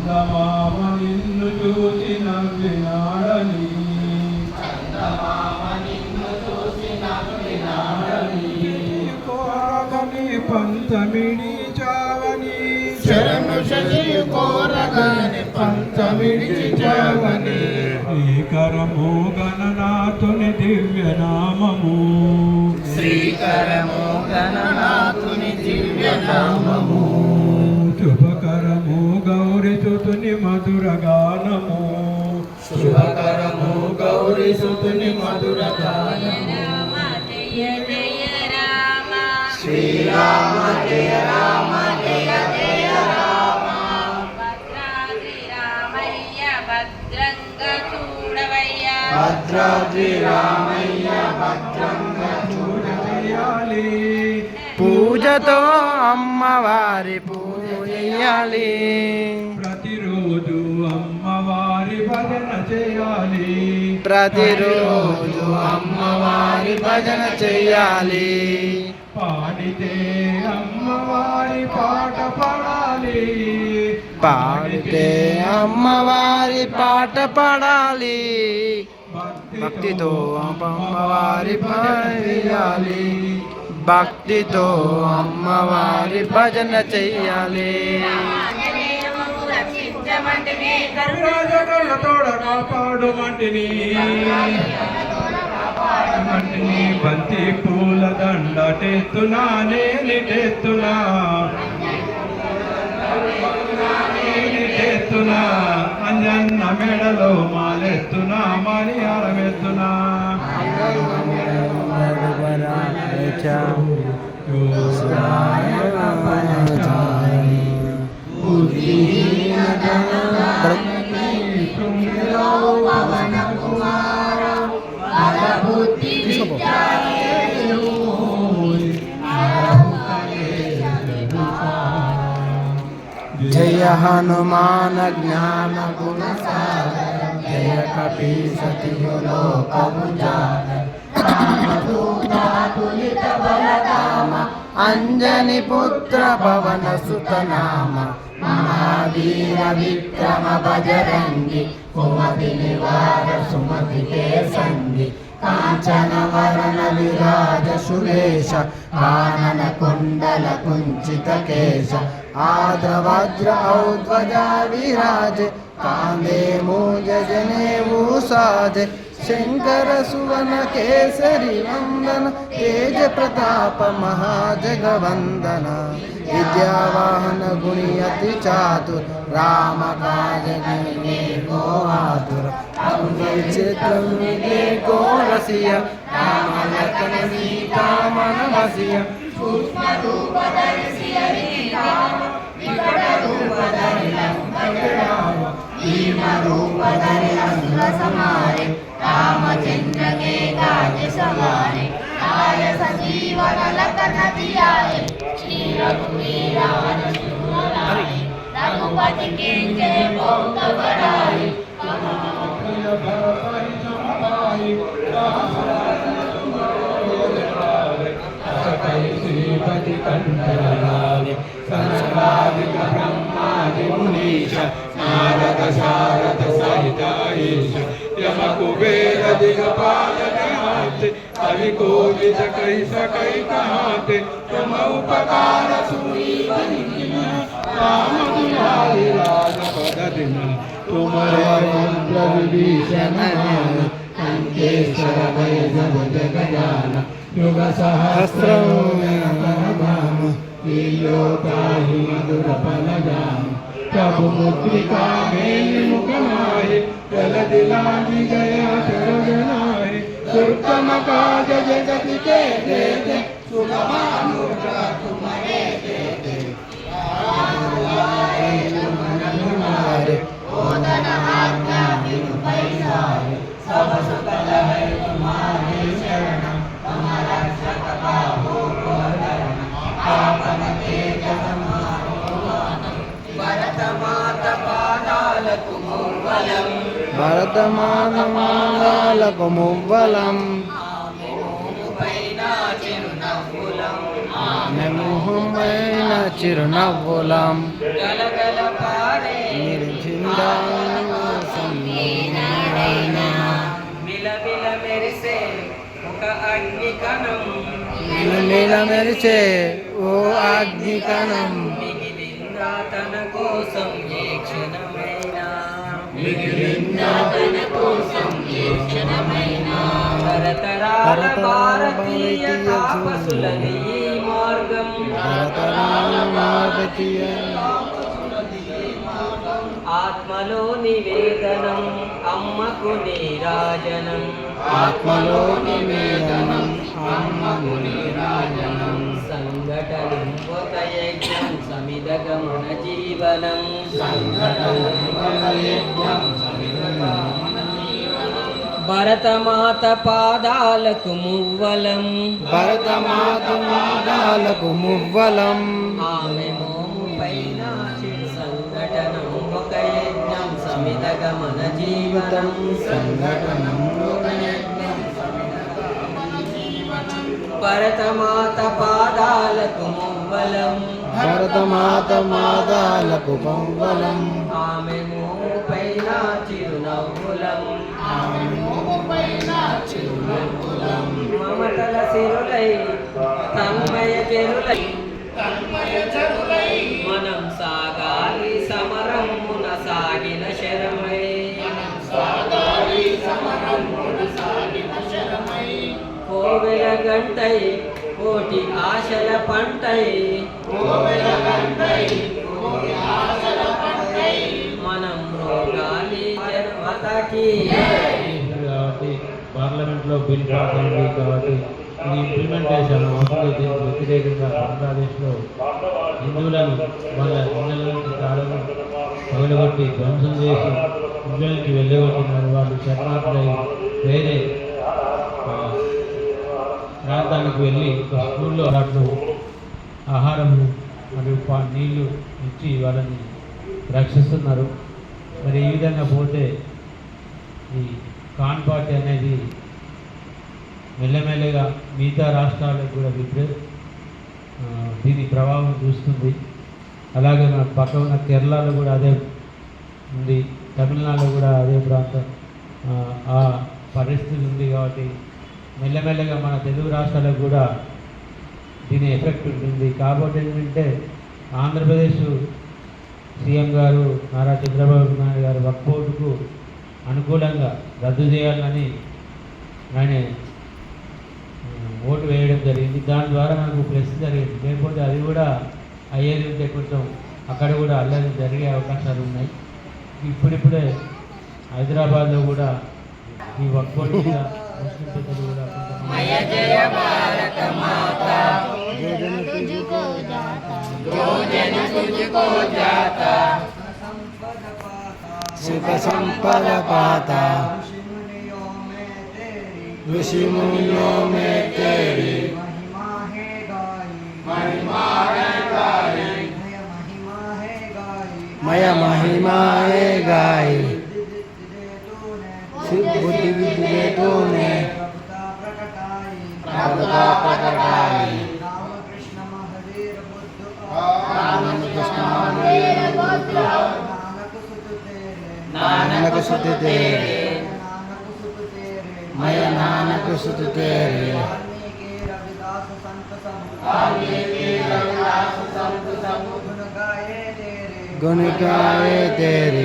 చందమామ నిన్ను చూసి నవ్వినాడని కోరగని పంచమిడి చావని శరణు శశి కోరగని పంచమిడి చావని శ్రీకరము గణనాథుని దివ్యనామము శ్రీకరము గణనాథుని దివ్యనామము శుభకరము గౌరి సుతుని మధుర గానము శుభకరము గౌరి సుతుని మధుర గానము శ్రీరామ జయ రామ జయ జయ రామ భద్రాద్రి రామయ్య భద్రంగ చూడవయ్య భద్రాద్రి రామయ్య భద్రంగ చూడవయ్యాలి పూజతో అమ్మవారి పూజ చేయాలి ప్రతిరోజు అమ్మవారి భజన చేయాలి ప్రతిరోజు అమ్మవారి భజన చేయాలి పాడితే అమ్మవారి పాట పాడాలి పాడితే అమ్మవారి పాట పాడాలి భక్తితో అమ్మవారి చేయాలి భక్తితో అమ్మవారి భజన చెయ్యాలి కాపాడుమంటిని బంతి పూల దండ టెత్తునా నేనిటెత్తునా నేనిటెత్తునా అంజన్న మెడలో మాలెత్తునా మణిహారమెత్తునా జయ హనుమాన జ్ఞాన గుణ జయ కపీ సతి అంజని పుత్ర పవన సుత నామ మహావీర విక్రమ బజరంగి కుమతి నివార సుమతి కే సంగి కాంచన వరణ విరాజ సురేశ కానన కుండల కుంచిత కేశ ఆద్ర వజ్ర ఔధ్వజ విరాజ కాందే మూజ జనేవు సాజ శంకర సువన కేసరి వందన తేజ ప్రతాప మహాజగవందన విద్యావాహన గుణియతి చాతుర్ రామ కాజ గో ఆతుర చిత్రం గో రసియ రామ లక్ష్మణ సీతా మన వసియ సూక్ష్మ రూప ధరిసియ వికట రూప ధరి భీమ రూప ధరి అంగ సమారే रामचंद्र के काज सवारे आय सजीवन लखन जियाए श्री रघुवीर रघुपति के जय बहुत बड़ाई श्रीपति कंठलाले संसारिक ब्रह्मादि मुनीश नारद शारद सहित ईश यम कुबेर दिगपाल कहाते कवि कोविद कहि सकै कहाते तुम उपकार सुग्रीव राम तुम्हारी राजपद दिन तुम्हारे मंत्र विभीषण लंकेश्वर भय जब जगजान युग सहस्रम लीलोताहि मधुर फल जाम प्रभु मुद्रिका मेल मुख माहि जल दिलानि गया शरणनाहि दुर्गम काज जगत के देते सुगमानुग्रह तुम्हारे देते ओदन आज्ञा बिनु पैसारे सब सुकल है तुम्हारे शरण तुम्हारा रक्षक पाहो आपन तेज समारो भरतमात पादाలకు మువ్వలం భరతమానమాలకు మువ్వలం ఆమె మొహమైన చిరునవ్వులం గలగల పారే నిండాసం ఏనాడైనా మిలమిల మెరిసే ఒక అగ్ని కణం మిలమిల మెరిసే ఓ అగ్ని కణం మిగిలిందా తన కోసం ఏ క్షణమైనా మిగిలిందా తన కోసం ఏ క్షణమైనా తరతరాల భారతీయ తాపసులని ఈ మార్గం తరతరాల భారతీయ ఆత్మలో నివేదనం అమ్మకు నీరాజనం ఆత్మలో నివేదనం అమ్మకు నీరాజనం సంఘటనం ఒక యజ్ఞం సమిదగమన జీవనం భరతమాత పాదాలకు మువ్వలం భరతమాత పాదాలకు మువ్వలం ఆమె మోము పైన చిరు సంఘటనం ఒక యజ్ఞం సమిదగమన జీవనం సంఘటనం భరతమాత పాదాలకు మువ్వలం భరతమాత మాదాలకు మువ్వలం ఆమె మోము పైన చిరునవ్వులం మమతల సిరులై తన్మయ చెరులై మనం సాగాలి సమరమున సాగిన శరమై కోవెల గంటై కోటి ఆశల పంటై మనం రోగాలి జన్మతకి కాబట్టి పార్లమెంట్లో బిల్ పాస్ అయింది కాబట్టి ఇది ఇంప్లిమెంటేషన్ అవుతుంది. దీనికి వ్యతిరేకంగా బంగ్లాదేశ్లో హిందువులను వాళ్ళ ఇళ్ళ నుంచి తాళను పగలగొట్టి ధ్వంసం చేసి ఇంట్లోకి వెళ్ళగొట్టినారు. వాళ్ళు శరణార్థులై వేరే ప్రాంతానికి వెళ్ళి ఒక స్కూల్లో వాటిలో ఆహారము మరియు నీళ్లు ఇచ్చి వాళ్ళని రక్షిస్తున్నారు. మరి ఈ విధంగా పోతే ఈ కాన్ పార్టీ అనేది మెల్లమెల్లగా మిగతా రాష్ట్రాలకు కూడా దీని ప్రభావం చూస్తుంది. అలాగే మన పక్క ఉన్న కేరళలో కూడా అదే ఉంది, తమిళనాడులో కూడా అదే ప్రాంతం ఆ పరిస్థితి ఉంది. కాబట్టి మెల్లమెల్లగా మన తెలుగు రాష్ట్రాలకు కూడా దీని ఎఫెక్ట్ ఉంటుంది. కాబట్టి ఏంటంటే ఆంధ్రప్రదేశ్ సీఎం గారు నారా చంద్రబాబు నాయుడు గారు వక్ఫ్ బోర్డుకు అనుకూలంగా రద్దు చేయాలని ఆయన ఓటు వేయడం జరిగింది. దాని ద్వారా మనకు ప్లస్ జరిగింది. లేకపోతే అది కూడా అయ్యేది ఉంటే కొంచెం అక్కడ కూడా అల్లరి జరిగే అవకాశాలు ఉన్నాయి. ఇప్పుడిప్పుడే హైదరాబాద్లో కూడా ఈ వక్ఫ్ బోర్డు మీద ముస్లిం పెద్దలు కూడా सुख संपद पाता ऋषि मुनियों में तेरी मय महिमा है गाई बुद्धि विद्य तूने प्रभुता प्रकटाई नानक सुत तेरे मैं नानक सुत तेरे गुण गाए तेरे